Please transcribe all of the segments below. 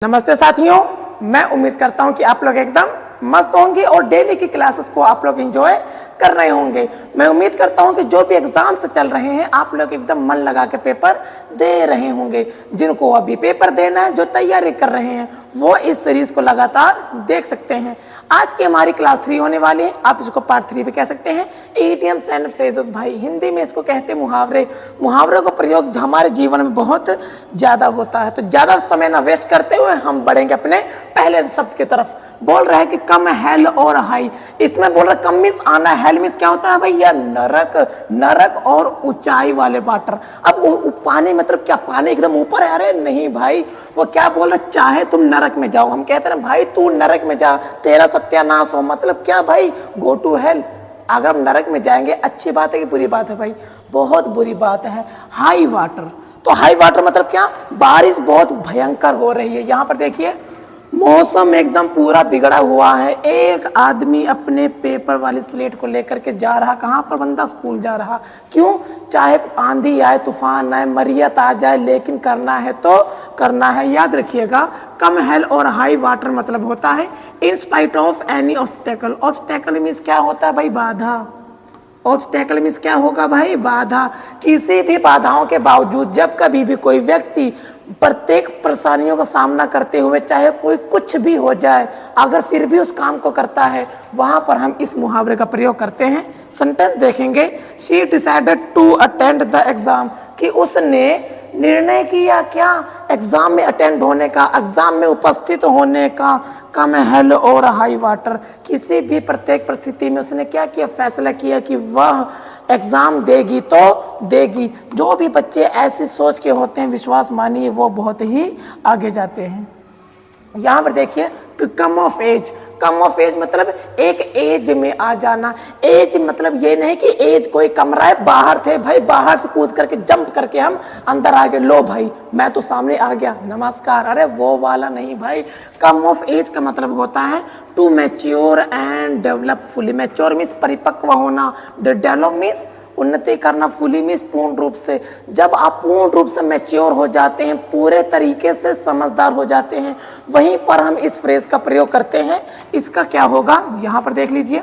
नमस्ते साथियों, मैं उम्मीद करता हूं कि आप लोग एकदम मस्त होंगे और डेली की क्लासेस को आप लोग एंजॉय कर रहे होंगे। मैं उम्मीद करता हूं कि जो भी एग्जाम्स चल रहे हैं आप लोग एकदम मन लगा के पेपर दे रहे होंगे। जिनको अभी पेपर देना है, जो तैयारी कर रहे हैं, वो इस सीरीज को लगातार देख सकते हैं। आज की हमारी क्लास 3 होने वाली है, आप इसको पार्ट 3 भी कह सकते हैं। इडियम्स एंड फ्रेजेस, भाई हिंदी में इसको कहते हैं मुहावरे। मुहावरों का प्रयोग हमारे जीवन में बहुत ज्यादा होता है। तो ज्यादा समय ना वेस्ट करते हुए हम बढ़ेंगे अपने पहले शब्द की तरफ। बोल रहा है कि कम, हेल और हाई। इसमें बोल रहा है कम मीन्स आना, हेल मीन्स क्या होता है भैया? नरक। नरक और ऊंचाई वाले वाटर। अब पानी मतलब क्या? पानी एकदम ऊपर है? अरे नहीं भाई, वो क्या बोल रहा, चाहे तुम नरक में जाओ। हम कहते हैं भाई तू नरक में जा, तेरा सत्यानाश हो। मतलब क्या भाई? Go to hell. अगर हम नरक में जाएंगे, अच्छी बात है कि बुरी बात है भाई? बहुत बुरी बात है। हाई वाटर, तो हाई वाटर मतलब क्या? बारिश बहुत भयंकर हो रही है। यहाँ पर देखिए मौसम एकदम पूरा बिगड़ा हुआ है। एक आदमी अपने पेपर वाली स्लेट को लेकर के जा रहा, कहाँ पर बंदा? स्कूल जा रहा। क्यों? चाहे आंधी आए, तूफान आए, मरियत आ जाए, लेकिन करना है तो करना है। याद रखिएगा, कम, हेल और हाई वाटर मतलब होता है in spite of any obstacle. Obstacle means क्या होता है भाई? बाधा। ऑब्स्टेकल मीन्स क्या होगा भाई? बाधा। किसी भी बाधाओं के बावजूद जब कभी भी कोई व्यक्ति प्रत्येक परेशानियों का सामना करते हुए, चाहे कोई कुछ भी हो जाए, अगर फिर भी उस काम को करता है, वहां पर हम इस मुहावरे का प्रयोग करते हैं। सेंटेंस देखेंगे, she decided to attend the exam, कि उसने निर्णय किया क्या? एग्जाम में अटेंड होने का, एग्जाम में उपस्थित होने का। कम, हेल और हाई वाटर, किसी भी प्रत्येक परिस्थिति में उसने क्या किया? फैसला किया कि वह एग्जाम देगी तो देगी। जो भी बच्चे ऐसी सोच के होते हैं, विश्वास मानिए वो बहुत ही आगे जाते हैं। यहाँ पर देखिए come of age. Come of age मतलब एक एज में आ जाना। एज मतलब ये नहीं कि एज कोई कमरा है, बाहर थे भाई, बाहर से कूद करके जंप करके हम अंदर आ गए, लो भाई मैं तो सामने आ गया, नमस्कार। अरे वो वाला नहीं भाई। कम ऑफ एज का मतलब होता है to mature and develop fully. Mature means परिपक्व होना, डेवलप मीन्स उन्नति करना, फुली मीन्स पूर्ण रूप से। जब आप पूर्ण रूप से मैच्योर हो जाते हैं, पूरे तरीके से समझदार हो जाते हैं, वहीं पर हम इस फ्रेज का प्रयोग करते हैं। इसका क्या होगा यहाँ पर देख लीजिए।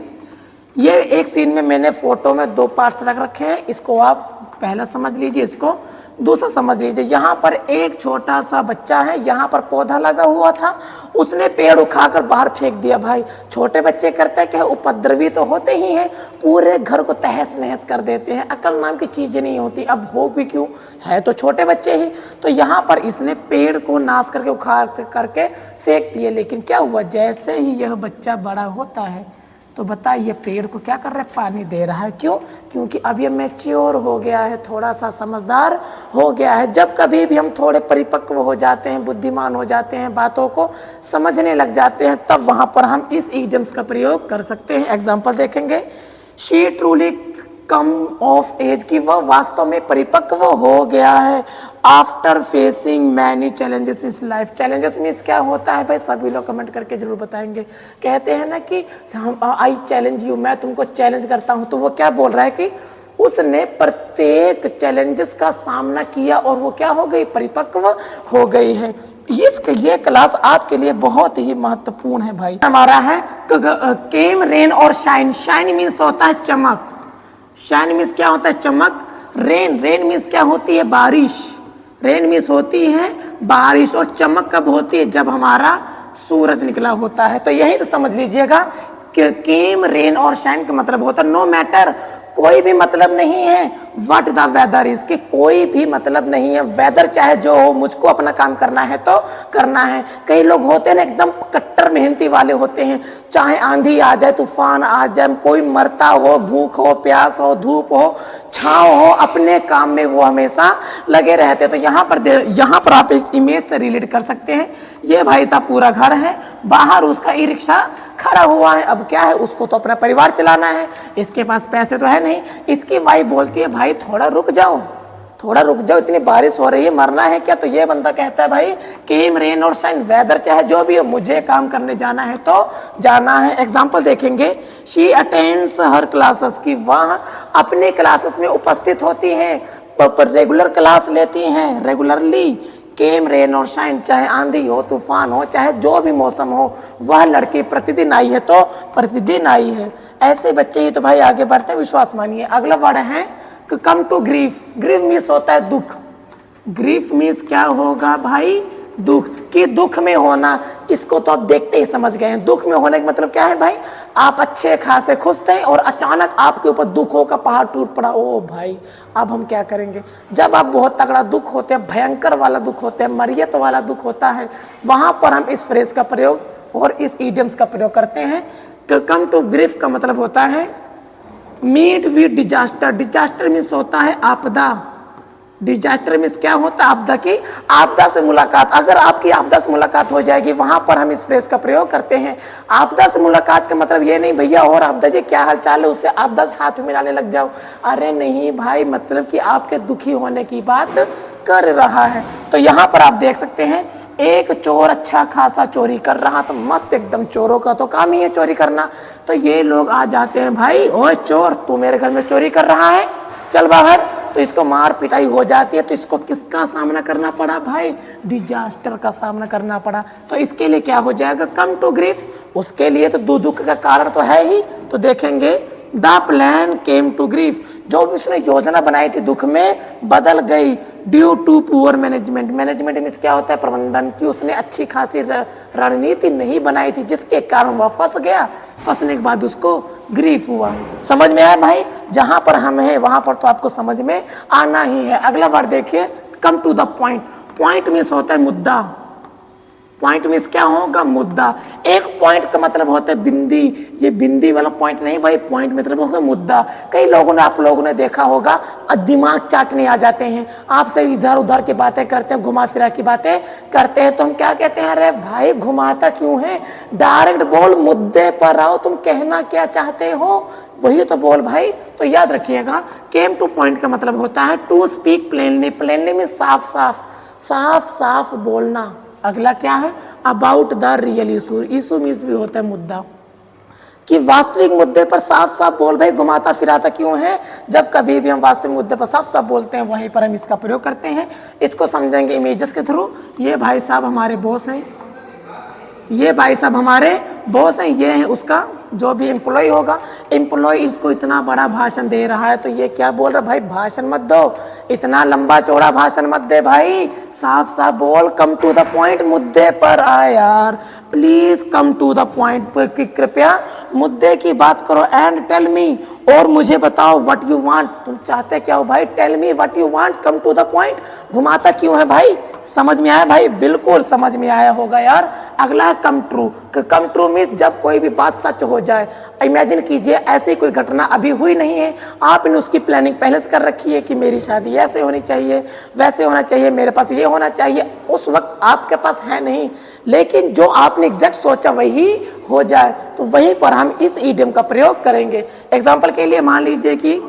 ये एक सीन में मैंने फोटो में 2 पार्ट्स रख रखे हैं, इसको आप पहला समझ लीजिए, इसको दूसरा समझ लीजिए। यहाँ पर एक छोटा सा बच्चा है, यहाँ पर पौधा लगा हुआ था, उसने पेड़ उखाकर बाहर फेंक दिया। भाई छोटे बच्चे करते हैं क्या? उपद्रवी तो होते ही हैं, पूरे घर को तहस नहस कर देते हैं। अकल नाम की चीजें नहीं होती। अब हो भी क्यों, है तो छोटे बच्चे ही। तो यहाँ पर इसने पेड़ को नाश करके उखाड़ करके फेंक दिए। लेकिन क्या हुआ? जैसे ही यह बच्चा बड़ा होता है तो बताइए पेड़ को क्या कर रहा है? पानी दे रहा है। क्यों? क्योंकि अब ये मैच्योर हो गया है, थोड़ा सा समझदार हो गया है। जब कभी भी हम थोड़े परिपक्व हो जाते हैं, बुद्धिमान हो जाते हैं, बातों को समझने लग जाते हैं, तब वहां पर हम इस इडियम्स का प्रयोग कर सकते हैं। एग्जाम्पल देखेंगे, she truly come of age, की वह वास्तव में परिपक्व हो गया है। After facing many challenges in life. Challenges means क्या होता है भाई? सभी लोग कमेंट करके जरूर बताएंगे। कहते हैं ना कि आई चैलेंज यू, मैं तुमको चैलेंज करता हूं। तो वो क्या बोल रहा है कि उसने प्रत्येक चैलेंजेस का सामना किया और वो क्या हो गई? परिपक्व हो गई है। ये क्लास आपके लिए बहुत ही महत्वपूर्ण है भाई। हमारा है केम, रेन और शाइन। शाइन मीन्स होता है चमक। शाइन मीन्स क्या होता है? चमक। रेन, रेन मीन्स क्या होती है? बारिश। रेन मीन्स होती है बारिश। और चमक कब होती है? जब हमारा सूरज निकला होता है। तो यही से समझ लीजिएगा कि केम, रेन और शाइन का मतलब होता है नो मैटर, कोई भी मतलब नहीं है। व्हाट द वेदर इज, कि कोई भी मतलब नहीं है। वेदर चाहे जो हो, मुझको अपना काम करना है तो करना है। कई लोग होते हैं ना एकदम कट्टर मेहनती वाले होते हैं, चाहे आंधी आ जाए, तूफान आ जाए, कोई मरता हो, भूख हो, प्यास हो, धूप हो, छांव हो, अपने काम में वो हमेशा लगे रहते हैं। तो यहाँ पर आप इस इमेज से रिलेट कर सकते हैं। ये भाई साहब पूरा घर है, बाहर उसका ई रिक्शा खड़ा हुआ है। अब क्या है? उसको तो अपना परिवार चलाना है, इसके पास पैसे तो है नहीं। इसकी वाइफ बोलती है भाई थोड़ा रुक जाओ, थोड़ा रुक जाओ, इतनी बारिश हो रही है, मरना है क्या? तो ये बंदा कहता है भाई केम, रेन और शाइन, वेदर चाहे जो भी हो, मुझे काम करने जाना है तो जाना है। एग्जाम्पल देखेंगे, शी अटेंड्स हर क्लासेस, की वह अपने क्लासेस में उपस्थित होती हैं, रेगुलर क्लास लेती हैं, रेगुलरली। केम रेन और शाइन, चाहे आंधी हो तूफान हो चाहे जो भी मौसम हो, वह लड़की प्रतिदिन आई है तो प्रतिदिन आई है। ऐसे बच्चे ही तो भाई आगे बढ़ते हैं, विश्वास मानिए। अगला वर्ड है come to grief. Grief means होता है दुख। ग्रीफ मीन्स क्या होगा भाई, दुख। कि दुख में होना, इसको तो आप देखते ही समझ गए हैं। दुख में होने का मतलब क्या है भाई, आप अच्छे खासे खुश थे और अचानक आपके ऊपर दुखों का पहाड़ टूट पड़ा। ओ भाई अब हम क्या करेंगे। जब आप बहुत तगड़ा दुख होते हैं, भयंकर वाला दुख होते हैं, मरियत वाला दुख होता है, वहां पर हम इस फ्रेज का प्रयोग और इस इडियम्स का प्रयोग करते हैं। कम टू ग्रीफ का मतलब होता है meet with disaster. Disaster means होता है आपदा। डिजास्टर मीन्स क्या होता है, आपदा की, आपदा से मुलाकात। अगर आपकी आपदा से मुलाकात हो जाएगी, वहां पर हम इस फ्रेज का प्रयोग करते हैं। आपदा से मुलाकात का मतलब ये नहीं भैया और आपदा जी क्या हाल चाल है, उससे आपदा से हाथ मिलाने लग जाओ। अरे नहीं भाई, मतलब कि आपके दुखी होने की बात कर रहा है। तो यहाँ पर आप देख सकते हैं एक चोर अच्छा खासा चोरी कर रहा, तो मस्त एकदम, चोरों का तो काम ही है चोरी करना। तो ये लोग आ जाते हैं, भाई ओए चोर तू मेरे घर में चोरी कर रहा है, चल बाहर। तो इसको मार पिटाई हो जाती है। तो इसको किसका सामना करना पड़ा भाई, डिजास्टर का सामना करना पड़ा। तो इसके लिए क्या हो जाएगा, कम टू ग्रीफ। उसके लिए तो दुख का कारण तो है ही। तो देखेंगे the plan came to grief. जो भी उसने योजना बनाई थी दुख में बदल गई due to poor management. Management means क्या होता है, प्रबंधन की। उसने अच्छी खासी रणनीति नहीं बनाई थी, जिसके कारण वह फंस गया। फंसने के बाद उसको ग्रीफ हुआ। समझ में आया भाई, जहां पर हम हैं वहां पर तो आपको समझ में आना ही है। अगला वर्ड देखिए come to the point. Point means होता है मुद्दा। पॉइंट मीन्स क्या होगा, मुद्दा। एक पॉइंट का मतलब होता है बिंदी। ये बिंदी वाला पॉइंट नहीं भाई, पॉइंट मतलब होगा मुद्दा। कई लोगों ने, आप लोगों ने देखा होगा, दिमाग चाटने आ जाते हैं, आपसे इधर उधर की बातें करते हैं, घुमा फिरा की बातें करते हैं। तो हम क्या कहते हैं, अरे भाई घुमाता क्यों है, डायरेक्ट बोल, मुद्दे पर आओ, तुम कहना क्या चाहते हो वही तो बोल भाई। तो याद रखिएगा केम टू पॉइंट का मतलब होता है टू स्पीक प्लेनली। प्लेनली में साफ साफ, साफ साफ बोलना। अगला क्या है, about the real issue. Issue means भी होता है मुद्दा, कि वास्तविक मुद्दे पर साफ साफ बोल। भाई घुमाता फिराता क्यों है, जब कभी भी हम वास्तविक मुद्दे पर साफ साफ बोलते हैं वहीं पर हम इसका प्रयोग करते हैं। इसको समझेंगे इमेजेस के थ्रू। ये भाई साहब हमारे बॉस हैं, ये भाई साहब हमारे बॉस हैं, ये है उसका जो भी एम्प्लॉय होगा। एम्प्लॉय इसको इतना बड़ा भाषण दे रहा है, तो ये क्या बोल रहा है, भाई भाषण मत दो, इतना लंबा चौड़ा भाषण मत दे भाई, साफ साफ बोल, कम टू द पॉइंट, मुद्दे पर आ यार, please come to the point. कृपया मुद्दे की बात करो। एंड टेल मी, और मुझे बताओ व्हाट यू वांट, तुम चाहते क्या हो भाई। Tell me what you want, come to the point. घुमाता क्यों है भाई, समझ में आया भाई, बिल्कुल समझ में आया होगा यार। अगला है come true. Come true means जब कोई भी बात सच हो जाए। इमेजिन कीजिए ऐसी कोई घटना अभी हुई नहीं है, आपने उसकी प्लानिंग पहले से कर रखी है कि मेरी शादी ऐसे होनी चाहिए, वैसे होना चाहिए, मेरे पास ये होना चाहिए। उस वक्त आपके पास है नहीं, लेकिन जो आपने एग्जैक्ट सोचा वही हो जाए, तो वहीं पर हम इस इडियम का प्रयोग करेंगे। एग्जाम्पल के लिए मान लीजिए कि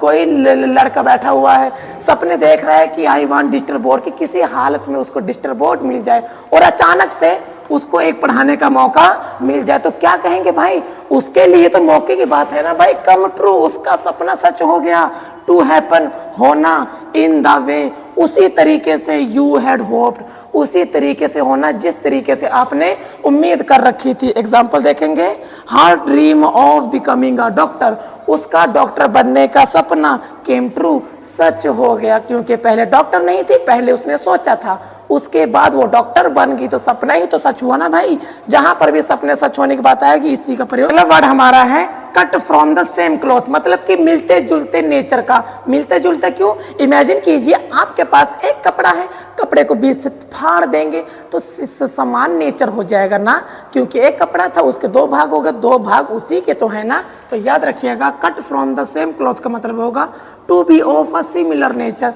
कोई लड़का बैठा हुआ है, सपने देख रहा है कि आई वांट डिजिटल बोर्ड, कि किसी हालत में उसको डिजिटल बोर्ड मिल जाए, और अचानक से उसको एक पढ़ाने का मौका मिल जाए, तो क्या कहेंगे भाई, उसके लिए तो मौके की बात है ना भाई। कम ट्रू, उसका सपना सच हो गया। टू हैपन, होना। इन द वे, उसी तरीके से यू हैड होप्ड, उसी तरीके से होना जिस तरीके से आपने उम्मीद कर रखी थी। एग्जाम्पल देखेंगे, her dream of becoming a doctor, उसका डॉक्टर बनने का सपना केम ट्रू, सच हो गया। क्योंकि पहले डॉक्टर नहीं थी, पहले उसने सोचा था, उसके बाद वो डॉक्टर बन गई, तो सपना ही तो सच हुआ ना भाई। जहां पर भी सपने सच होने की बात आएगी इसी का प्रयोग। अगला वर्ड हमारा है cut from the same cloth, मतलब कि मिलते जुलते नेचर का। मिलते जुलते क्यों, इमेजिन कीजिए आपके पास एक कपड़ा है, कपड़े को बीच से फाड़ देंगे तो समान नेचर हो जाएगा ना, क्योंकि एक कपड़ा था उसके दो भाग हो गए, दो भाग उसी के तो है ना। तो याद रखिएगा cut from the same cloth का मतलब होगा to be of a similar nature.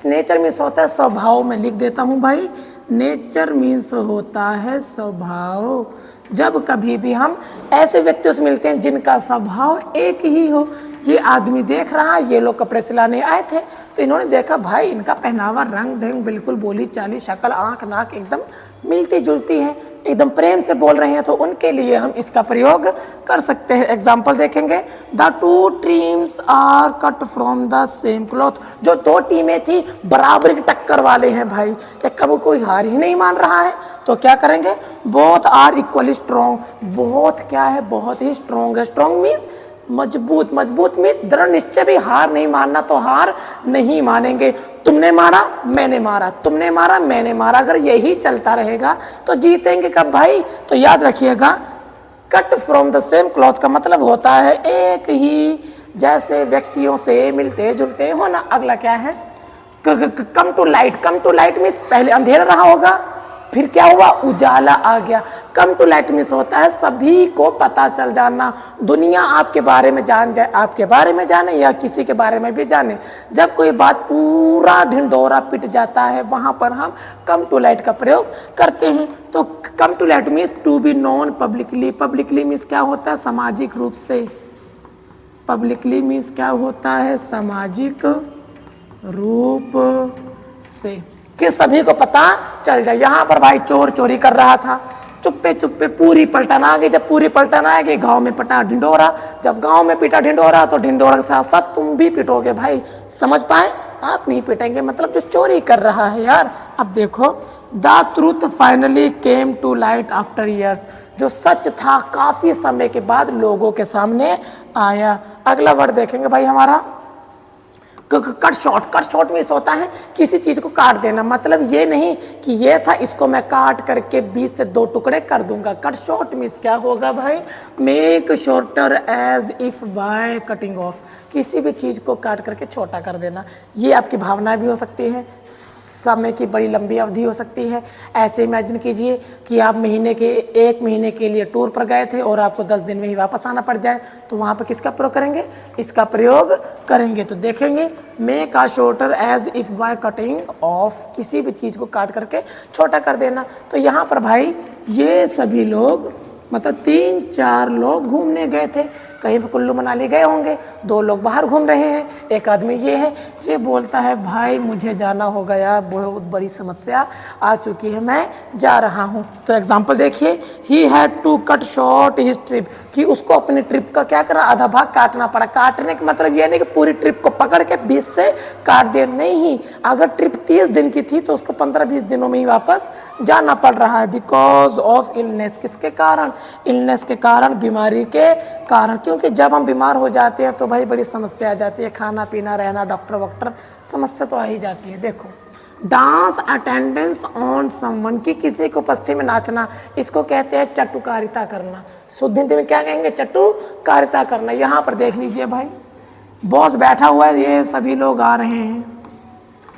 Nature means होता है स्वभाव, में लिख देता हूं भाई, नेचर मीन्स होता है स्वभाव। जब कभी भी हम ऐसे व्यक्तियों से मिलते हैं जिनका स्वभाव एक ही हो, ये आदमी देख रहा है, ये लोग कपड़े सिलाने आए थे, तो इन्होंने देखा भाई इनका पहनावा, रंग ढंग, बिल्कुल बोली चाली, शक्ल, आंख नाक एकदम मिलती जुलती है, एकदम प्रेम से बोल रहे हैं तो उनके लिए हम इसका प्रयोग कर सकते हैं। एग्जाम्पल देखेंगे, the two teams are cut from the same cloth. जो दो टीमें थी बराबर की टक्कर वाले हैं भाई, क्या कभी कोई हार ही नहीं मान रहा है, तो क्या करेंगे, बोथ आर इक्वली स्ट्रॉन्ग। बहुत क्या है, बहुत ही स्ट्रॉन्ग है। स्ट्रॉन्ग मीन्स मजबूत, मजबूत मीन्स दृढ़ निश्चय भी, हार नहीं मानना तो हार नहीं मानेंगे। तुमने मारा मैंने मारा, तुमने मारा मैंने मारा, अगर यही चलता रहेगा तो जीतेंगे कब भाई। तो याद रखिएगा, cut from the same cloth का मतलब होता है एक ही जैसे व्यक्तियों से मिलते जुलते होना। अगला क्या है, come to light. Come to light means पहले अंधेरा रहा होगा, फिर क्या हुआ, उजाला आ गया। कम टू लाइट मीन्स होता है सभी को पता चल जाना, दुनिया आपके बारे में जान जाए, आपके बारे में जाने या किसी के बारे में भी जाने। जब कोई बात पूरा ढिंडोरा पिट जाता है वहां पर हम कम टू लाइट का प्रयोग करते हैं। तो come to light means to be known publicly. Publicly means क्या होता है, सामाजिक रूप से। पब्लिकली मीन्स क्या होता है, सामाजिक रूप से, कि सभी को पता चल जाए। यहाँ पर भाई चोर चोरी कर रहा था, चुप्पे चुप्पे पूरी पलटन आ गई। जब पूरी पलटन आएगी, गांव में पिटा ढिंडोरा। जब गांव में पिटा ढिंडोरा तो ढिंडोरा के साथ साथ तुम भी पिटोगे भाई। समझ पाए, आप नहीं पिटेंगे, मतलब जो चोरी कर रहा है यार। अब देखो, the truth finally came to light after years. जो सच था काफी समय के बाद लोगों के सामने आया। अगला वर्ड देखेंगे भाई हमारा, cut short. Cut short means होता है किसी चीज को काट देना, मतलब ये नहीं कि ये था इसको मैं काट करके 20 से 2 टुकड़े कर दूंगा। कट शॉर्ट मीन्स क्या होगा भाई, make shorter as if by cutting off. किसी भी चीज को काट करके छोटा कर देना। ये आपकी भावना भी हो सकती है, समय की बड़ी लंबी अवधि हो सकती है। ऐसे इमेजिन कीजिए कि आप एक महीने के लिए टूर पर गए थे और आपको 10 दिन में ही वापस आना पड़ जाए, तो वहाँ पर किसका प्रयोग करेंगे, इसका प्रयोग करेंगे। तो देखेंगे, make a shorter as if by cutting off, किसी भी चीज़ को काट करके छोटा कर देना। तो यहाँ पर भाई ये सभी लोग, मतलब 3-4 लोग घूमने गए थे, कहीं पर कुल्लू मनाली गए होंगे, 2 लोग बाहर घूम रहे हैं, एक आदमी ये है, ये बोलता है भाई मुझे जाना होगा यार, बहुत बड़ी समस्या आ चुकी है, मैं जा रहा हूँ। तो एग्जांपल देखिए, he had to cut short his trip, कि उसको अपनी ट्रिप का क्या करा, आधा भाग काटना पड़ा। काटने का मतलब ये नहीं कि पूरी ट्रिप को पकड़ के 20 से काट दिया, नहीं। अगर ट्रिप 30 दिन की थी तो उसको 15-20 दिनों में ही वापस जाना पड़ रहा है। बिकॉज ऑफ इलनेस, किसके कारण, इलनेस के कारण, बीमारी के कारण। क्योंकि जब हम बीमार हो जाते हैं तो भाई बड़ी समस्या आ जाती है, खाना पीना रहना, डॉक्टर वॉक्टर, समस्या तो आ ही जाती है। देखो, डांस अटेंडेंस ऑन समवन, की किसी की उपस्थिति में नाचना, इसको कहते हैं चटुकारिता करना। शुद्ध हिंदी में क्या कहेंगे, चटुकारिता करना। यहाँ पर देख लीजिए भाई, बॉस बैठा हुआ है, ये सभी लोग आ रहे हैं,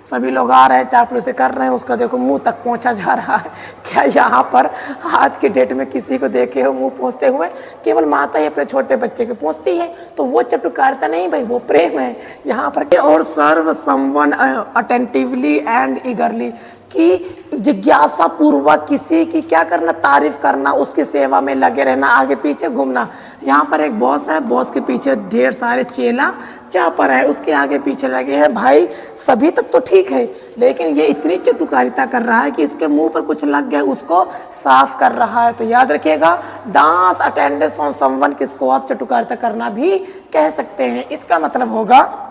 सभी लोग आ रहे हैं, चापलूसी कर रहे हैं, उसका देखो मुंह तक पहुंचा जा रहा है। क्या यहाँ पर आज के डेट में किसी को देखे हो मुंह पहुंचते हुए? केवल माता ही अपने छोटे बच्चे को पहुंचती है, तो वो चटुकारिता नहीं भाई, वो प्रेम है यहाँ पर। और सर्व समवन अटेंटिवली एंड ईगरली, कि जिज्ञासा पूर्वक किसी की क्या करना, तारीफ करना, उसकी सेवा में लगे रहना, आगे पीछे घूमना। यहाँ पर एक बॉस है, बॉस के पीछे ढेर सारे चेला चापर है, उसके आगे पीछे लगे हैं भाई। सभी तक तो ठीक है, लेकिन ये इतनी चटुकारिता कर रहा है कि इसके मुंह पर कुछ लग गया, उसको साफ कर रहा है। तो याद रखिएगा, डांस अटेंडेंस ऑन समवन, किसको आप चटुकारिता करना भी कह सकते हैं। इसका मतलब होगा,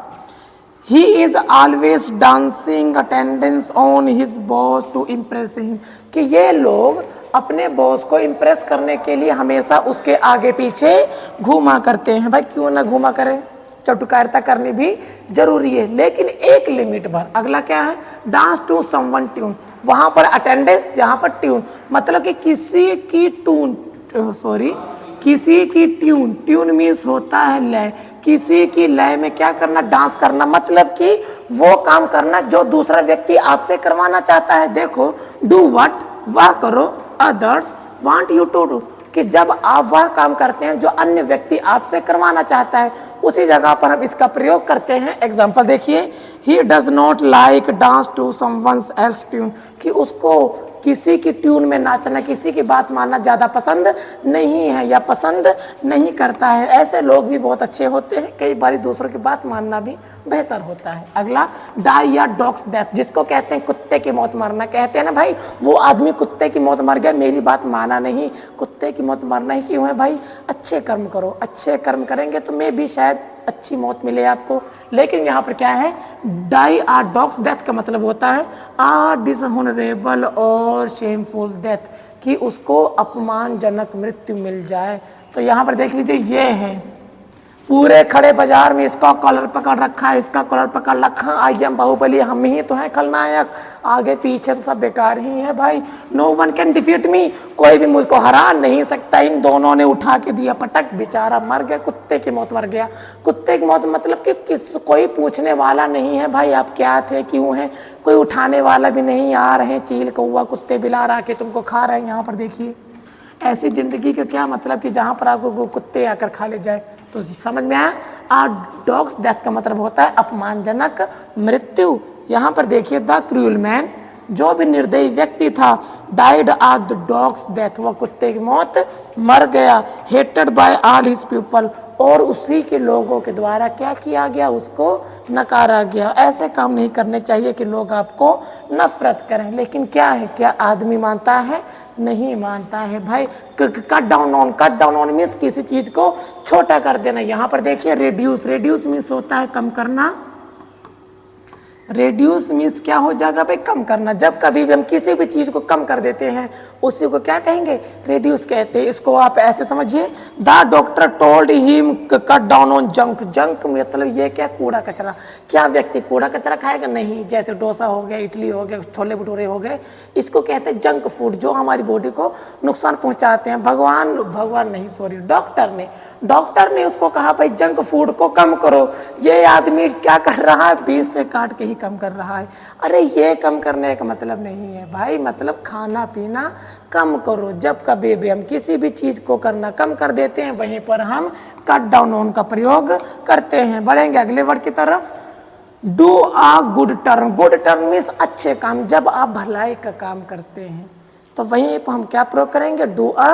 he is always dancing attendance on his boss to impress him, कि ये लोग अपने बॉस को इम्प्रेस करने के लिए हमेशा उसके आगे पीछे घूमा करते हैं। भाई क्यों ना घूमा करें, चटुकारिता करनी भी जरूरी है, लेकिन एक लिमिट भर। अगला क्या है, डांस टू समवन ट्यून, वहां पर अटेंडेंस, यहाँ पर ट्यून, मतलब कि किसी की ट्यून, ट्यून मीन्स होता है लय, किसी की लय में क्या करना, डांस करना, मतलब कि वो काम करना जो दूसरा व्यक्ति आपसे करवाना चाहता है। देखो, डू व्हाट, वह करो, others want you to do, कि जब आप वह काम करते हैं जो अन्य व्यक्ति आपसे करवाना चाहता है, उसी जगह पर हम इसका प्रयोग करते हैं। एग्जाम्पल देखिए, he does not like dance to someone's else tune, कि उसको किसी की ट्यून में नाचना, किसी की बात मानना ज़्यादा पसंद नहीं है या पसंद नहीं करता है। ऐसे लोग भी बहुत अच्छे होते हैं, कई बार दूसरों की बात मानना भी बेहतर होता है। अगला डाई या डॉग्स डेथ, जिसको कहते हैं कुत्ते की मौत मरना। कहते हैं ना भाई वो आदमी कुत्ते की मौत मर गया, मेरी बात माना नहीं, कुत्ते की मौत मरना ही क्यों है भाई? अच्छे कर्म करो, अच्छे कर्म करेंगे तो मैं भी शायद अच्छी मौत मिले आपको। लेकिन यहाँ पर क्या है, डाई आ डॉग्स डेथ का मतलब होता है आ डिसहोनरेबल और शेमफुल डेथ, कि उसको अपमानजनक मृत्यु मिल जाए। तो यहाँ पर देख लीजिए ये है पूरे खड़े बाजार में इसका कॉलर पकड़ रखा है, इसका कॉलर पकड़ रखा, आई एम बाहुबली, हम ही तो हैं खलनायक, आगे पीछे तो सब बेकार ही है भाई। नो वन कैन डिफीट मी, कोई भी मुझको हरा नहीं सकता। इन दोनों ने उठा के दिया पटक, बेचारा मर गया, कुत्ते की मौत मर गया। कुत्ते की मौत मतलब कि कोई पूछने वाला नहीं है भाई आप क्या थे क्यों हैं, कोई उठाने वाला भी नहीं, आ रहे चील कौवा कुत्ते बिलार आके तुमको खा रहे हैं। यहाँ पर देखिए ऐसी जिंदगी का क्या मतलब कि जहाँ पर आपको कुत्ते आकर खा ले जाए। तो समझ में आया, आ डॉग्स डेथ का मतलब होता है अपमानजनक मृत्यु। यहाँ पर देखिए द क्रूअल मैन, जो भी निर्दयी व्यक्ति था, died a the dog's death, वह कुत्ते की मौत मर गया। Hated by all his people, और उसी के लोगों के द्वारा क्या किया गया, उसको नकारा गया। ऐसे काम नहीं करने चाहिए कि लोग आपको नफरत करें। लेकिन क्या है, क्या आदमी मानता है? नहीं मानता है भाई। कट डाउन ऑन मीन्स किसी चीज को छोटा कर देना। यहाँ पर देखिए रेड्यूस, रेड्यूस मीन्स होता है कम करना। रेड्यूस मीन्स क्या हो जाएगा भाई, कम करना। जब कभी भी हम किसी भी चीज को कम कर देते हैं उसी को क्या कहेंगे, रेड्यूस कहते हैं। इसको आप ऐसे समझिए, the doctor told him cut down on junk. Junk मतलब ये क्या, कूड़ा कचरा। क्या व्यक्ति कूड़ा कचरा खाएगा? नहीं। जैसे डोसा हो गया, इडली हो गया, छोले भटूरे हो गए, इसको कहते हैं जंक फूड, जो हमारी बॉडी को नुकसान पहुंचाते हैं। भगवान नहीं सॉरी, डॉक्टर ने उसको कहा भाई जंक फूड को कम करो। ये आदमी क्या कर रहा है, बीच से काट के ही कम कर रहा है। अरे ये कम करने का मतलब नहीं है भाई, मतलब खाना पीना कम करो। जब कभी भी हम किसी भी चीज को करना कम कर देते हैं, वहीं पर हम कट डाउन ऑन का प्रयोग करते हैं। बढ़ेंगे अगले वर्ड की तरफ। Do a good turn, good turn means अच्छे काम। जब आप भलाई का काम करते हैं तो वहीं पर हम क्या प्रयोग करेंगे, डू अ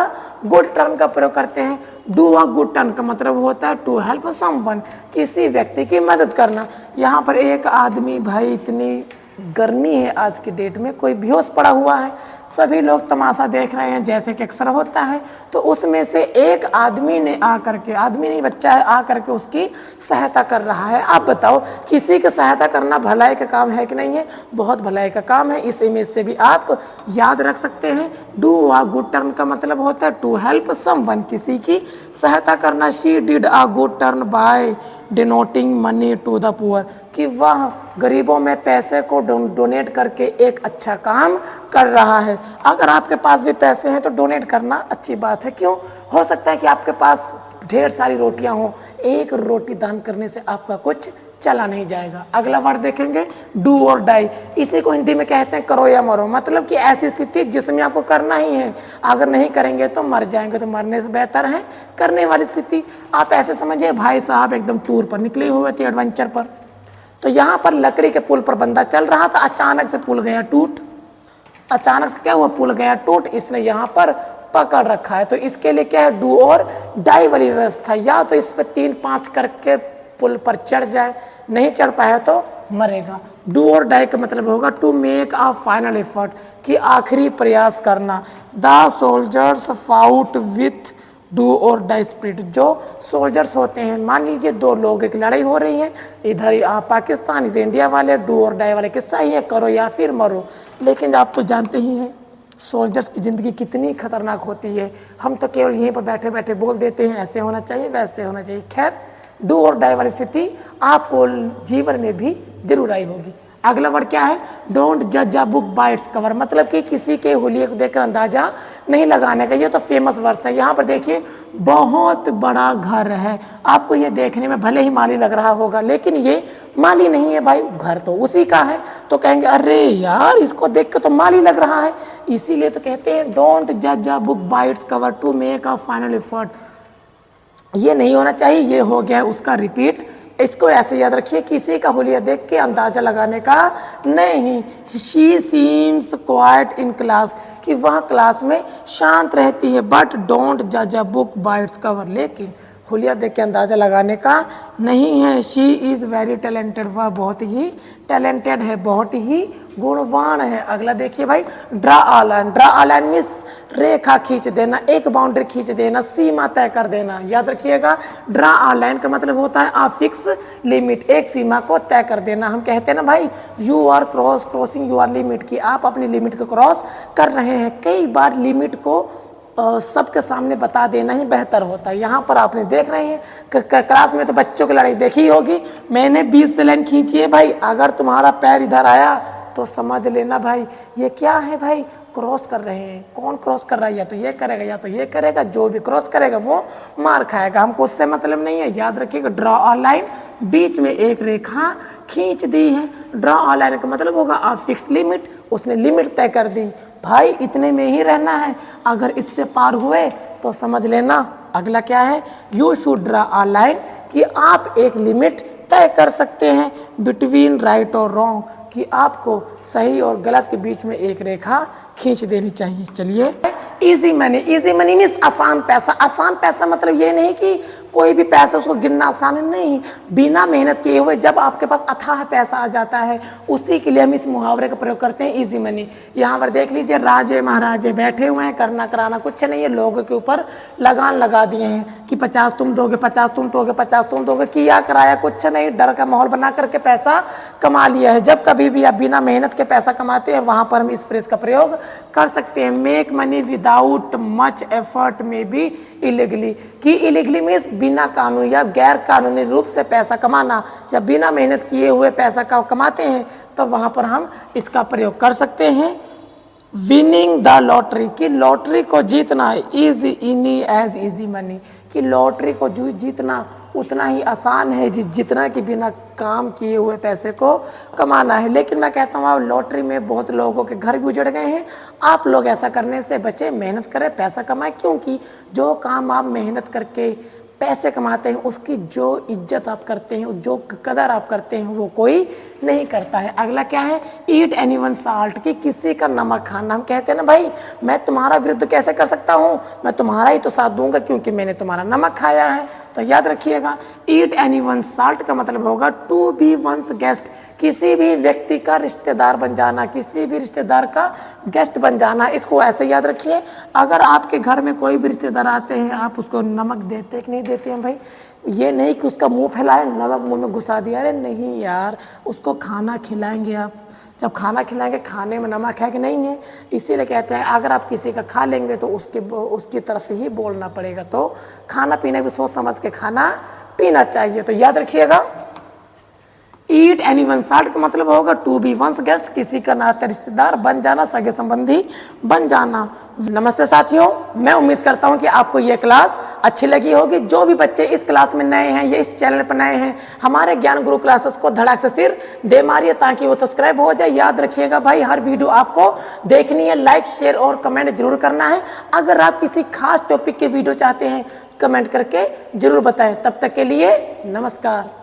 गुड टर्न का प्रयोग करते हैं। डू अ गुड टर्न का मतलब होता है टू हेल्प समवन, किसी व्यक्ति की मदद करना। यहाँ पर एक आदमी, भाई इतनी गर्मी है आज की डेट में, कोई बेहोश पड़ा हुआ है, सभी लोग तमाशा देख रहे हैं जैसे कि अक्सर होता है। तो उसमें से एक आदमी ने आकर के, आदमी नहीं बच्चा है, आकर के उसकी सहायता कर रहा है। आप बताओ किसी की सहायता करना भलाई का काम है कि नहीं है? बहुत भलाई का काम है। इस इमेज से भी आप याद रख सकते हैं। डू अ गुड टर्न का मतलब होता है टू हेल्प समवन, किसी की सहायता करना। She did a good turn by donating money to the poor, कि वह गरीबों में पैसे को डोनेट करके एक अच्छा काम कर रहा है। अगर आपके पास भी पैसे हैं तो डोनेट करना अच्छी बात है। क्यों? हो सकता है कि आपके पास ढेर सारी रोटियां हो, एक रोटी दान करने से आपका कुछ चला नहीं जाएगा। अगला वर्ड देखेंगे डू और डाई। इसी को हिंदी में कहते हैं करो या मरो, मतलब कि ऐसी स्थिति जिसमें आपको करना ही है, अगर नहीं करेंगे तो मर जाएंगे। तो मरने से बेहतर है करने वाली स्थिति। आप ऐसे समझिए भाई साहब एकदम टूर पर निकले हुए थे, एडवेंचर पर। तो यहाँ पर लकड़ी के पुल पर बंदा चल रहा था, अचानक से पुल गया टूट। अचानक से क्या हुआ, पुल गया टूट, इसने यहाँ पर पकड़ रखा है। तो इसके लिए क्या है, डू और डाई वाली व्यवस्था। या तो इस पर 3-5 करके पुल पर चढ़ जाए, नहीं चढ़ पाया तो मरेगा। डू और डाई का मतलब होगा to make a final effort, कि आखिरी प्रयास करना। The soldiers fought with do or die spirit. जो सोल्जर्स होते हैं, मान लीजिए 2 लोग, एक लड़ाई हो रही है, इधर पाकिस्तान इधर इंडिया वाले, डू और डाई वाले किस्सा ही है, करो या फिर मरो। लेकिन आप तो जानते ही हैं सोल्जर्स की ज़िंदगी कितनी खतरनाक होती है। हम तो केवल यहीं पर बैठे बैठे बोल देते हैं ऐसे होना चाहिए वैसे होना चाहिए। खैर डू और डाई वाली स्थिति आपको जीवन में भी जरूर आई होगी। अगला वर्ड क्या है, डोंट जज a book by its cover, मतलब कि किसी के हुलिये को देखकर अंदाजा नहीं लगाने का। ये तो फेमस वर्ड्स है। यहाँ पर देखिए बहुत बड़ा घर है, आपको ये देखने में भले ही माली लग रहा होगा, लेकिन ये माली नहीं है भाई, घर तो उसी का है। तो कहेंगे अरे यार इसको देख के तो माली लग रहा है। इसीलिए तो कहते हैं डोंट जज a book by its cover to make a final effort. ये नहीं होना चाहिए, ये हो गया उसका रिपीट। इसको ऐसे याद रखिए, किसी का हुलिया देख के अंदाजा लगाने का नहीं। She seems quite in class, कि वह क्लास में शांत रहती है। बट डोंट जज a book by its cover, लेकिन हुलिया देख के अंदाज़ा लगाने का नहीं है। शी इज़ वेरी टैलेंटेड, वह बहुत ही टैलेंटेड है, बहुत ही गुणवान है। अगला देखिए भाई, ड्रा आ लाइन। ड्रा आ लाइन मीन्स रेखा खींच देना, एक बाउंड्री खींच देना, सीमा तय कर देना। याद रखिएगा, ड्रा आ लाइन का मतलब होता है आ फिक्स लिमिट, एक सीमा को तय कर देना। हम कहते हैं ना भाई, you are crossing your limit, की आप अपनी लिमिट को क्रॉस कर रहे हैं। कई बार लिमिट को सबके सामने बता देना ही बेहतर होता है। यहाँ पर आपने देख रहे हैं क्लास में तो बच्चों की लड़ाई देखी होगी, मैंने 20 से लाइन खींची है भाई, अगर तुम्हारा पैर इधर आया तो समझ लेना भाई ये क्या है भाई, क्रॉस कर रहे हैं। कौन क्रॉस कर रहा है, या तो ये करेगा या तो ये करेगा, जो भी क्रॉस करेगा वो मार खाएगा। हमको उससे मतलब नहीं है। याद रखिएगा, ड्रॉ अ लाइन, बीच में एक रेखा खींच दी है। ड्रॉ अ लाइन का मतलब होगा आ फिक्स लिमिट, उसने लिमिट तय कर दी भाई, इतने में ही रहना है, अगर इससे पार हुए तो समझ लेना। अगला क्या है, you should draw a line, कि आप एक लिमिट तय कर सकते हैं बिटवीन राइट और रॉन्ग, कि आपको सही और गलत के बीच में एक रेखा खींच देनी चाहिए। चलिए, easy money. Easy money means आसान पैसा। आसान पैसा मतलब ये नहीं कि कोई भी पैसा उसको गिनना आसान नहीं, बिना मेहनत किए हुए जब आपके पास अथाह पैसा आ जाता है, उसी के लिए हम इस मुहावरे का प्रयोग करते हैं, इजी मनी। यहाँ पर देख लीजिए, राजे महाराजे बैठे हुए हैं, करना कराना कुछ नहीं है, लोगों के ऊपर लगान लगा दिए हैं कि 50 तुम दोगे, 50 तुम दोगे, 50 तुम दोगे, किया कराया कुछ नहीं, डर का माहौल बना करके पैसा कमा लिया है। जब कभी भी आप बिना मेहनत के पैसा कमाते हैं, वहां पर हम इस फ्रेज का प्रयोग कर सकते हैं, make money without much effort में भी इलीगली, कि इलीगली मीन्स बिना कानून या गैर कानूनी रूप से पैसा कमाना, या बिना मेहनत किए हुए पैसा कमाते हैं, तो वहां पर हम इसका प्रयोग कर सकते हैं। विनिंग द लॉटरी, कि लॉटरी को जीतना है, इज इनी एज इजी मनी, कि लॉटरी को जीतना उतना ही आसान है जितना कि बिना काम किए हुए पैसे को कमाना है। लेकिन मैं कहता हूँ, लॉटरी में बहुत लोगों के घर भी उजड़ गए हैं। आप लोग ऐसा करने से बचे, मेहनत करें, पैसा कमाएं, क्योंकि जो काम आप मेहनत करके पैसे कमाते हैं, उसकी जो इज्जत आप करते हैं, जो कदर आप करते हैं, वो कोई नहीं करता है। अगला क्या है, ईट एनीवन साल्ट, कि किसी का नमक खाना। हम कहते हैं ना भाई, मैं तुम्हारा विरुद्ध कैसे कर सकता हूँ, मैं तुम्हारा ही तो साथ दूंगा क्योंकि मैंने तुम्हारा नमक खाया है। तो याद रखिएगा, ईट एनीवन साल्ट का मतलब होगा टू बी वंस गेस्ट, किसी भी व्यक्ति का रिश्तेदार बन जाना, किसी भी रिश्तेदार का गेस्ट बन जाना। इसको ऐसे याद रखिए, अगर आपके घर में कोई भी रिश्तेदार आते हैं, आप उसको नमक देते कि नहीं देते हैं भाई? ये नहीं कि उसका मुंह फैलाए, नमक मुंह में घुसा दिया, अरे नहीं यार, उसको खाना खिलाएंगे आप। जब खाना खिलाएंगे, खाने में नमक है कि नहीं है, इसीलिए कहते हैं अगर आप किसी का खा लेंगे तो उसकी तरफ ही बोलना पड़ेगा। तो खाना पीना भी सोच समझ के खाना पीना चाहिए। तो याद रखिएगा, ईट एनीवन साल्ट का मतलब होगा टू बी वंस गेस्ट, किसी का नाते रिश्तेदार बन जाना, सगे संबंधी बन जाना। नमस्ते साथियों, मैं उम्मीद करता हूं कि आपको ये क्लास अच्छी लगी होगी। जो भी बच्चे इस क्लास में नए हैं या इस चैनल पर नए हैं, हमारे ज्ञान गुरु क्लासेस को धड़ाक से सिर दे मारिए ताकि वो सब्सक्राइब हो जाए। याद रखिएगा भाई, हर वीडियो आपको देखनी है, लाइक शेयर और कमेंट जरूर करना है। अगर आप किसी खास टॉपिक के वीडियो चाहते हैं, कमेंट करके जरूर बताएं। तब तक के लिए नमस्कार।